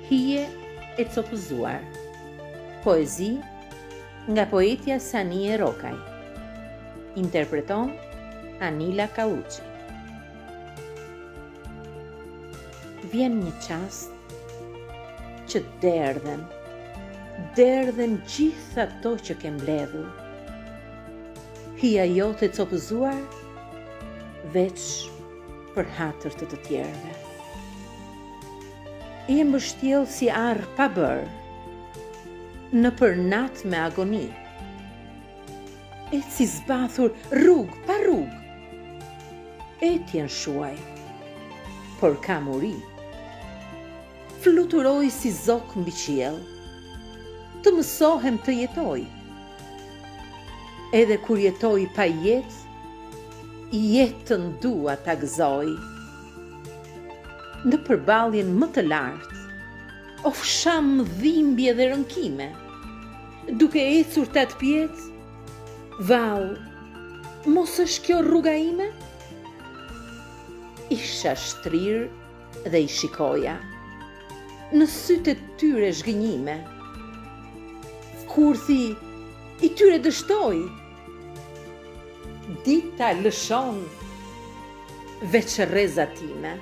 Hije e copëzuar. Poezi nga poetja Sanie Rokaj. Interpreton Anila Kauçi. Vjen një qast që derdhen gjithë ato që ke mbledhur. Hija jote e copëzuar veç për hatër të tjerëve. Je mbështjell si arr pa bër, në përnat me agoni. Et si zbathur rrug pa rrug. Etjen shuaj, por ka muri. Fluturoj si zok mbi qiell, të mësohem të jetoj. Edhe kur jetoj pa jetën dua ta gëzoj. Në përballjen më të lartë, ofsham dhimbje dhe rënkime, duke ecur 8 pjetë, vallë, mos është kjo rruga ime? Isha shtrirë dhe i shikoja, në sytë e tyre zhgënjime. Kurthi i tyre dështoj, dita lëshon veç rreza time.